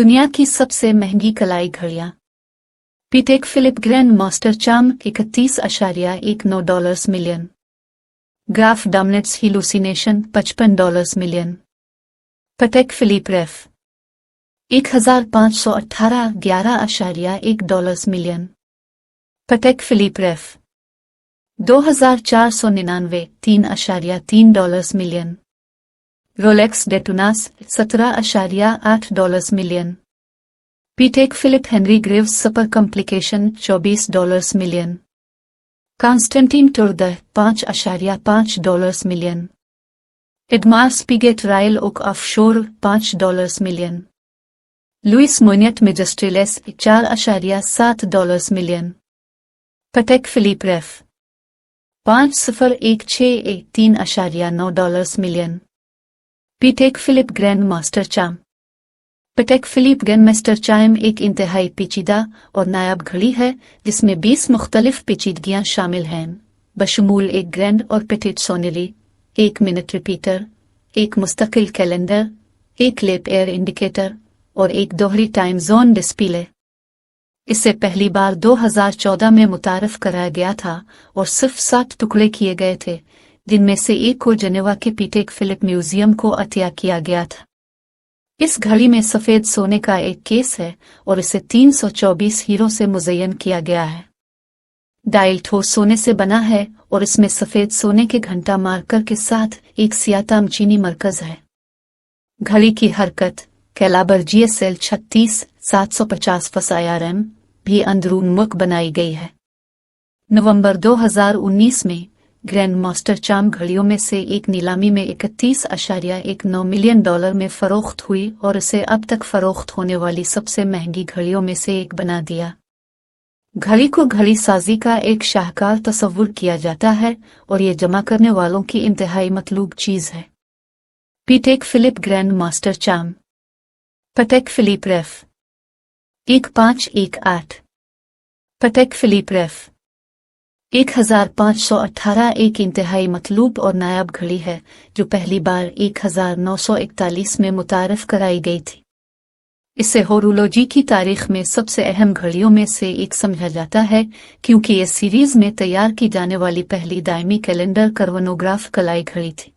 दुनिया की सबसे महंगी कलाई घड़ियां। Patek Philippe Grand Master chime $31.19 million. Graff diamonds hallucination $55 million. Patek Philippe ref 1518 $11.1 million. Patek Philippe ref 2499 $3.3 million. Rolex Daytonas $17.8 million. Patek Philippe Henry Graves super complication $24 million. Constantin टुर्दह $5.5 million. Audemars Piguet Royal Oak Offshore $5 million. Louis Moinet Magistralis $4.7 million. Patek Philippe ref 5016 $3.9 million. Patek Philippe Grand Master chime. Patek Philippe Grand Master charm एक इंतहाई पेचीदा और नायाब घड़ी है जिसमें 20 मुख्तलिफ पेचीदगियां शामिल हैं, बशमूल एक ग्रैंड और पेटेट सोनेरी, एक मिनट रिपीटर, एक मुस्तकिल कैलेंडर, एक लेप एयर इंडिकेटर और एक दोहरी टाइम जोन डिस्प्ले। इसे पहली बार 2014 में मुतारफ कराया गया था और सिर्फ 7 टुकड़े किए गए थे, जिनमें से एक को जेनेवा के पीटेक फिलिप म्यूजियम को अतिया किया गया था। इस घड़ी में सफेद सोने का एक केस है और इसे 324 हीरो से मुज़य्यन किया गया है। डायल ठोस सोने से बना है और इसमें सफेद सोने के घंटा मार्कर के साथ एक सियाता चीनी मरकज है। घड़ी की हरकत कैलाबर GSL 36750 FSIRM भी अंदरून मुल्क बनाई गई है। नवंबर 2019 में ग्रैंड मास्टर चार्म घड़ियों में से एक नीलामी में $31.19 मिलियन में फरोख्त हुई और इसे अब तक फरोख्त होने वाली सबसे महंगी घड़ियों में से एक बना दिया। घड़ी को घड़ी साजी का एक शाहकार तस्वुर किया जाता है और ये जमा करने वालों की इंतहाई मतलूब चीज है। Patek Philippe Grand Master chime. Patek Philippe ref 1518। Patek Philippe ref 1518 एक इंतहाई मतलूब और नायाब घड़ी है जो पहली बार 1941 में मुतारफ कराई गई थी। इसे होरोलॉजी की तारीख में सबसे अहम घड़ियों में से एक समझा जाता है क्योंकि ये सीरीज में तैयार की जाने वाली पहली दायमी कैलेंडर कर्वनोग्राफ कलाई घड़ी थी।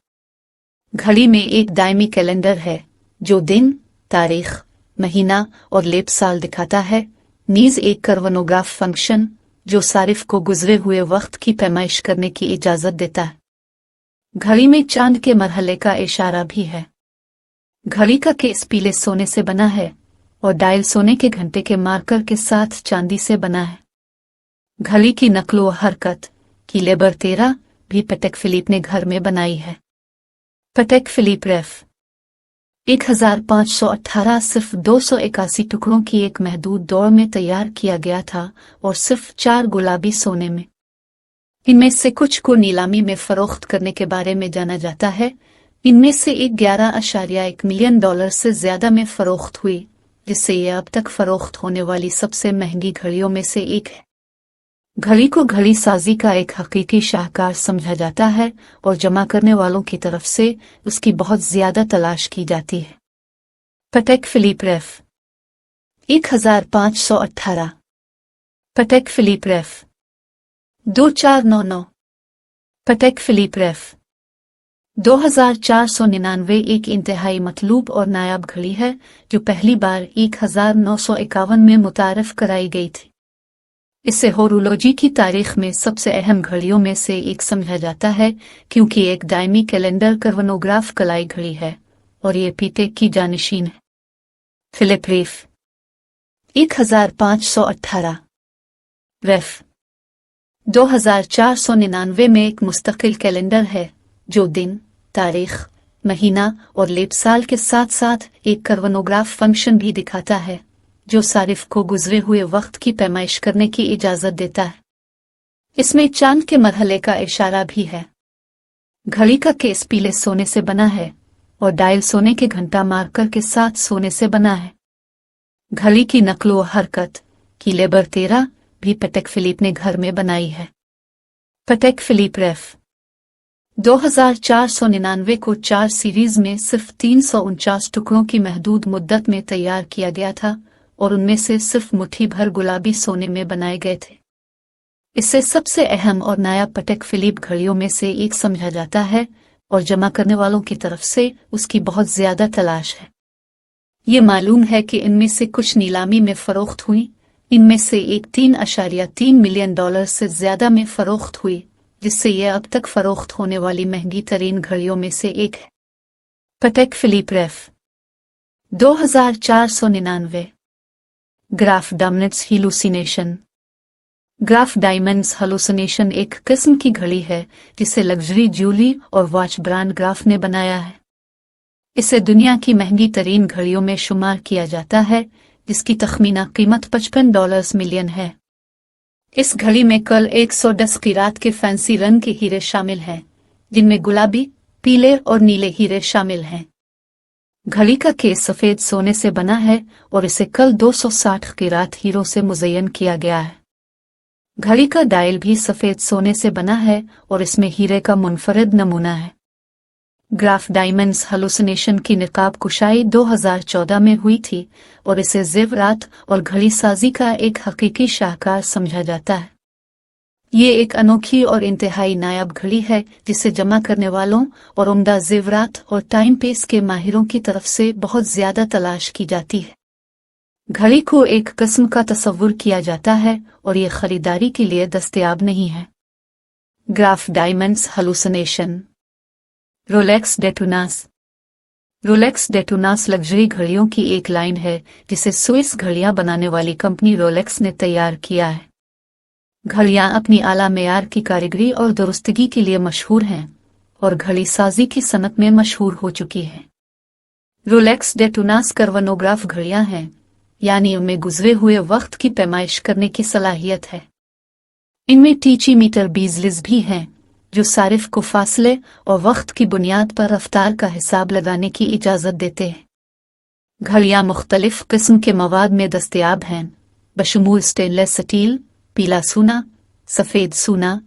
घड़ी में एक दायमी कैलेंडर है जो दिन, तारीख, महीना और लेप साल दिखाता है, नीज एक कर्वनोग्राफ फंक्शन जो सारिफ को गुजरे हुए वक्त की पैमाइश करने की इजाजत देता है। घड़ी में चांद के मरहले का इशारा भी है। घड़ी का केस पीले सोने से बना है और डायल सोने के घंटे के मार्कर के साथ चांदी से बना है। घड़ी की नकलो हरकत की लेबर 13 भी पटेक फिलिप ने घर में बनाई है। पटेक फिलिप रेफ 1518 सिर्फ 281 टुकड़ों की एक महदूद दौर में तैयार किया गया था और सिर्फ 4 गुलाबी सोने में। इनमें से कुछ को नीलामी में फरोख्त करने के बारे में जाना जाता है। इनमें से एक $11.1 मिलियन से ज्यादा में फरोख्त हुई, जिससे यह अब तक फरोख्त होने वाली सबसे महंगी घड़ियों में से एक है। घड़ी को घड़ी साजी का एक हकीकी शाहकार समझा जाता है और जमा करने वालों की तरफ से उसकी बहुत ज्यादा तलाश की जाती है। पटेक Philippe ref 1518। Patek Philippe ref 2499। पटेक Philippe ref 2499 एक इंतहाई मतलूब और नायाब घड़ी है जो पहली बार 1951 में मुतारफ कराई गई थी। इसे होरोलॉजी की तारीख में सबसे अहम घड़ियों में से एक समझा जाता है क्योंकि एक दायमी कैलेंडर कर्वनोग्राफ कलाई घड़ी है और ये पीटेक की जानशीन है। Philip ref 1518। रेफ 2499 में एक मुस्तकिल कैलेंडर है जो दिन, तारीख, महीना और लेप साल के साथ साथ एक कर्वनोग्राफ फंक्शन भी दिखाता है जो सारिफ को गुजरे हुए वक्त की पैमाइश करने की इजाजत देता है। इसमें चांद के मरहले का इशारा भी है। घड़ी का केस पीले सोने से बना है और डायल सोने के घंटा मार्कर के साथ सोने से बना है। घड़ी की नकलो हरकत की लेबर 13 भी पटेक फिलिप ने घर में बनाई है। पटेक फिलिप रेफ 2499 को 4 सीरीज में सिर्फ 349 टुकड़ों की महदूद मुद्दत में तैयार किया गया था और उनमें से सिर्फ मुट्ठी भर गुलाबी सोने में बनाए गए थे। इसे सबसे अहम और नायाब पटेक फिलिप घड़ियों में से एक समझा जाता है और जमा करने वालों की तरफ से उसकी बहुत ज्यादा तलाश है। ये मालूम है कि इनमें से कुछ नीलामी में फरोख्त हुई, इनमें से एक $3.3 मिलियन से ज्यादा में फरोख्त हुई, जिससे यह अब तक फरोख्त होने वाली महंगी तरीन घड़ियों में से एक है। पटेक Philippe ref 2499। Graph diamonds hallucination. Graph diamonds hallucination एक किस्म की घड़ी है जिसे लग्जरी ज्वेलरी और वॉच ब्रांड ग्राफ ने बनाया है। इसे दुनिया की महंगी तरीन घड़ियों में शुमार किया जाता है, जिसकी तखमीना कीमत $55 मिलियन है। इस घड़ी में कल 110 कीरात के फैंसी रंग के हीरे शामिल हैं, जिनमें गुलाबी, पीले और नीले हीरे शामिल हैं। घड़ी का केस सफेद सोने से बना है और इसे कल 260 कीरात हीरों से मुज़य्यन किया गया है। घड़ी का डायल भी सफेद सोने से बना है और इसमें हीरे का मुनफरद नमूना है। ग्राफ डायमंड्स हेलुसिनेशन की निकाब कुशाई 2014 में हुई थी और इसे ज़ेवरात और घड़ी साजी का एक हकीकी शाहकार समझा जाता है। ये एक अनोखी और इंतहाई नायाब घड़ी है जिसे जमा करने वालों और उम्दा ज़ेवरात और टाइम पेस के माहिरों की तरफ से बहुत ज्यादा तलाश की जाती है। घड़ी को एक किस्म का तस्वुर किया जाता है और ये खरीदारी के लिए दस्तयाब नहीं है। Graff diamonds hallucination. Rolex Daytonas. Rolex Daytonas luxury घड़ियों की एक लाइन है जिसे स्विस घड़ियां बनाने वाली कंपनी रोलेक्स ने तैयार किया है। घड़ियां अपनी आला मेयार की कारीगरी और दुरुस्तगी के लिए मशहूर हैं और घड़ी साजी की सनत में मशहूर हो चुकी है। रोलेक्स डेटुनास कर्वनोग्राफ घड़ियां हैं, यानी उनमें गुजरे हुए वक्त की पैमाइश करने की सलाहियत है। इनमें टीची मीटर बीजलिस भी हैं, जो सारिफ को फासले और वक्त की बुनियाद पर रफ्तार का हिसाब लगाने की इजाज़त देते हैं। घड़ियां मुख्तलिफ किस्म के मवाद में दस्तयाब हैं, बशमूल स्टेनलेस स्टील, पीला सोना, सफ़ेद सोना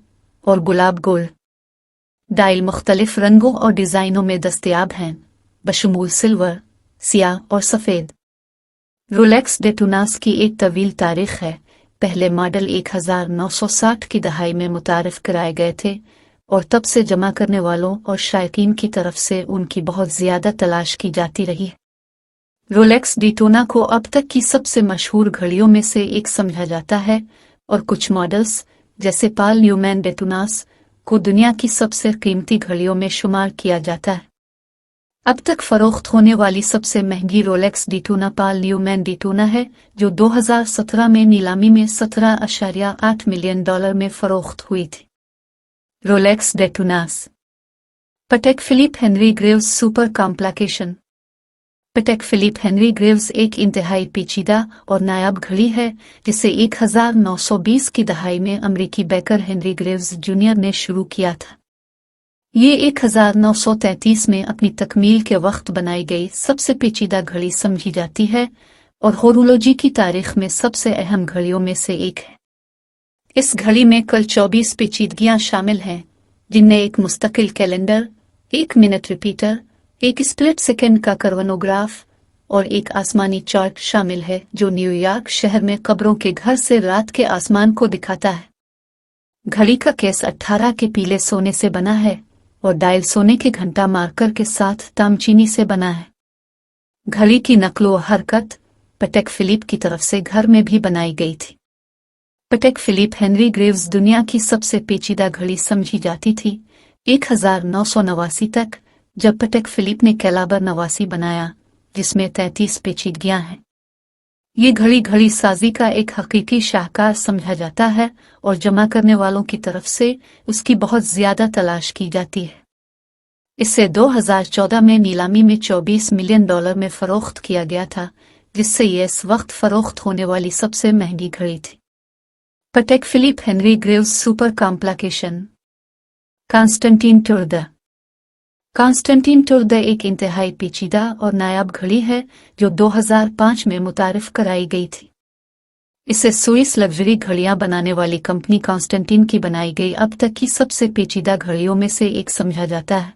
और गुलाब गोल्ड। डायल मुख्तलिफ रंगों और डिज़ाइनों में दस्तयाब हैं, बशमूल सिल्वर, सियाह और सफ़ेद। रोलेक्स डेटुनास की एक तवील तारीख है। पहले मॉडल 1960 की दहाई में मुतारिफ कराए गए थे और तब से जमा करने वालों और शायकीन की तरफ से उनकी बहुत ज्यादा तलाश की जाती रही है। रोलेक्स डेटोना को अब तक की सबसे मशहूर घड़ियों में से एक समझा जाता है और कुछ मॉडल्स जैसे पाल न्यूमैन डेटोनास को दुनिया की सबसे कीमती घड़ियों में शुमार किया जाता है। अब तक फरोख्त होने वाली सबसे महंगी रोलेक्स डेटोना पाल न्यूमैन डेटोना है, जो 2017 में नीलामी में $17.8 मिलियन में फरोख्त हुई थी। Rolex Daytonas. Patek Philippe Henry Graves super complication. Patek Philippe Henry Graves एक इंतहाई पेचीदा और नायाब घड़ी है जिसे 1920 की दहाई में अमरीकी बेकर हेनरी ग्रेव्स जूनियर ने शुरू किया था। ये 1933 में अपनी तकमील के वक्त बनाई गई सबसे पेचीदा घड़ी समझी जाती है और होरोलॉजी की तारीख में सबसे अहम घड़ियों में से एक है। इस घड़ी में कल 24 पेचीदगियां शामिल हैं, जिनमें एक मुस्तकिल कैलेंडर, एक मिनट रिपीटर, एक स्प्लिट सेकंड का कर्वनोग्राफ और एक आसमानी चार्ट शामिल है जो न्यूयॉर्क शहर में कब्रों के घर से रात के आसमान को दिखाता है। घड़ी का केस 18 के पीले सोने से बना है और डायल सोने के घंटा मार्कर के साथ तामचीनी से बना है। घड़ी की नकलो हरकत पटेक फिलिप की तरफ से घर में भी बनाई गई थी। पटेक फिलिप हेनरी ग्रेव्स दुनिया की सबसे पेचीदा घड़ी समझी जाती थी 1989 तक, जब पटेक फिलिप ने कैलाबर 89 बनाया, जिसमें 33 पेचीदगियां हैं। ये घड़ी साजी का एक हकीकी शाहकार समझा जाता है और जमा करने वालों की तरफ से उसकी बहुत ज्यादा तलाश की जाती है। इसे 2014 में नीलामी में $24 मिलियन में फरोख्त किया गया था, जिससे ये इस वक्त फरोख्त होने वाली सबसे महंगी घड़ी थी। Patek Philippe Henry Graves super complication. Constantin टुर्दा। कॉन्स्टेंटीन टुर्दा एक इंतहाई पेचीदा और नायाब घड़ी है जो 2005 में मुतारिफ कराई गई थी। इसे स्विस लग्जरी घड़ियां बनाने वाली कंपनी कॉन्स्टेंटिन की बनाई गई अब तक की सबसे पेचीदा घड़ियों में से एक समझा जाता है।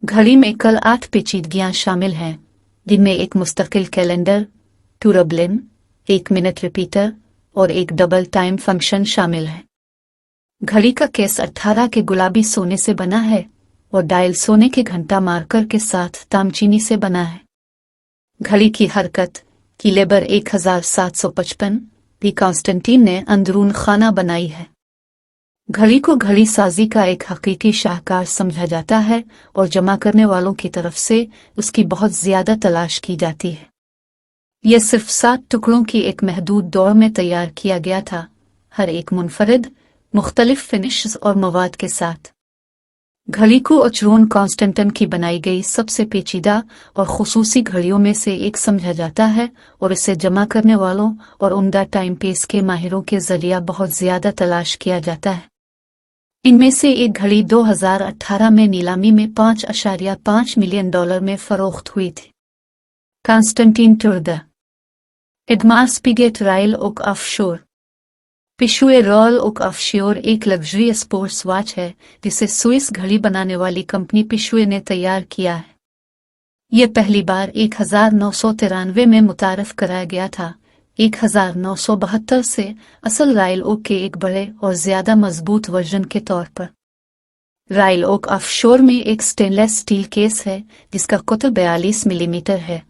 घड़ी में कल 8 पेचीदगियां शामिल हैं, जिनमें एक मुस्तकिल कैलेंडर, टूरबलिन, 1 मिनट रिपीटर और एक डबल टाइम फंक्शन शामिल है। घड़ी का केस 18 के गुलाबी सोने से बना है और डायल सोने के घंटा मार्कर के साथ तामचीनी से बना है। घड़ी की हरकत की लेबर 1755 भी कॉन्स्टेंटिन ने अंदरून खाना बनाई है। घड़ी को घड़ी साजी का एक हकीकी शाहकार समझा जाता है और जमा करने वालों की तरफ से उसकी बहुत ज्यादा तलाश की जाती है। यह सिर्फ 7 टुकड़ों की एक महदूद दौर में तैयार किया गया था, हर एक मुनफरिद मुख्तलिफ फिनिशेस और मवाद के साथ। घड़ी को अचरोन कॉन्स्टेंटिन की बनाई गई सबसे पेचीदा और खुसूसी घड़ियों में से एक समझा जाता है और इसे जमा करने वालों और उम्दा टाइम पेस के माहिरों के जरिया बहुत ज्यादा तलाश किया जाता है। इनमें से एक घड़ी 2018 में नीलामी में $5.5 मिलियन में फरोख्त हुई थी। कॉन्स्टेंटिन टुर्दा Audemars Piguet Royal Oak Offshore पिशुए रॉयल ओक ऑफशोर एक लग्जरी स्पोर्ट्स वॉच है जिसे स्विस घड़ी बनाने वाली कंपनी पिशुए ने तैयार किया है। यह पहली बार 1993 में मुतारफ कराया गया था, 1972 से असल रॉयल ओक के एक बड़े और ज्यादा मजबूत वर्जन के तौर पर। रॉयल ओक ऑफशोर में एक स्टेनलेस स्टील केस है जिसका कुतुब 42 मिलीमीटर है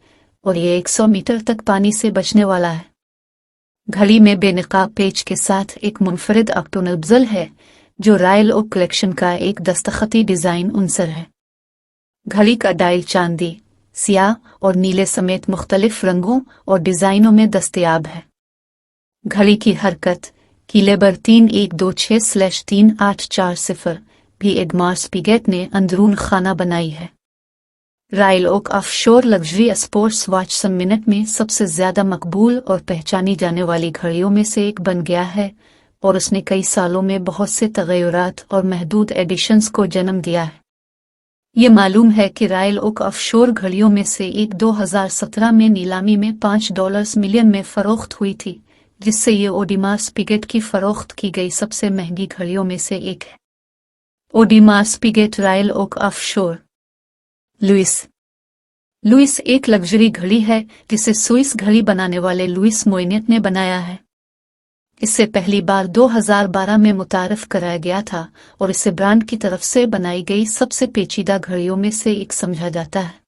और यह 100 मीटर तक पानी से बचने वाला है। घड़ी में बेनकाब पेच के साथ एक मुनफरिद ऑक्टोनब्जल है जो रॉयल ओक कलेक्शन का एक दस्तखती डिजाइन उनसर है। घड़ी का डायल चांदी, सियाह और नीले समेत मुख्तलिफ रंगों और डिजाइनों में दस्तयाब है। घड़ी की हरकत की लेबर 3126/3840 भी एडमास पिगेट ने अंदरून खाना बनाई है। Royal Oak Offshore luxury sports watch 100 minute में सबसे ज्यादा मकबूल और पहचानी जाने वाली घड़ियों में से एक बन गया है और उसने कई सालों में बहुत से तगय्युरात और महदूद एडिशंस को जन्म दिया है। ये मालूम है कि रॉयल ओक ऑफशोर घड़ियों में से एक 2017 में नीलामी में $5 मिलियन में फरोख्त हुई थी, जिससे ये ओडिमास पिगेट की फरोख्त की गई सबसे महंगी घड़ियों में से एक है। ओडिमास Piaget Royal Oak offshore Louis एक लग्जरी घड़ी है जिसे स्विस घड़ी बनाने वाले लुइस मोइनेट ने बनाया है। इससे पहली बार 2012 में मुतारफ कराया गया था और इसे ब्रांड की तरफ से बनाई गई सबसे पेचीदा घड़ियों में से एक समझा जाता है।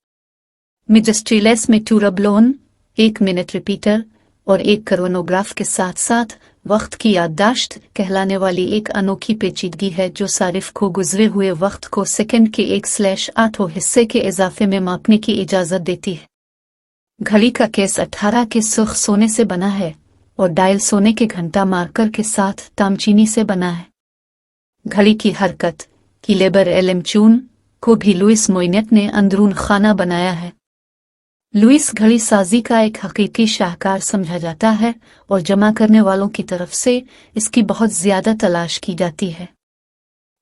मिजस्ट्रीलेस में टूरबलोन, 1 मिनट रिपीटर और एक क्रोनोग्राफ के साथ साथ वक्त की याददाश्त कहलाने वाली एक अनोखी पेचीदगी है जो सारिफ को गुजरे हुए वक्त को सेकंड के 1/8 हिस्से के इजाफे में मापने की इजाजत देती है। घड़ी का केस 18 के सुर्ख सोने से बना है और डायल सोने के घंटा मार्कर के साथ तामचीनी से बना है। घड़ी की हरकत की लेबर एलएम को भी लुइस मोइनेट ने अंदरून खाना बनाया है। लुइस घड़ी साजी का एक हकीकी शाहकार समझा जाता है और जमा करने वालों की तरफ से इसकी बहुत ज्यादा तलाश की जाती है।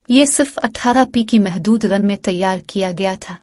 ये सिर्फ 18p की महदूद रन में तैयार किया गया था।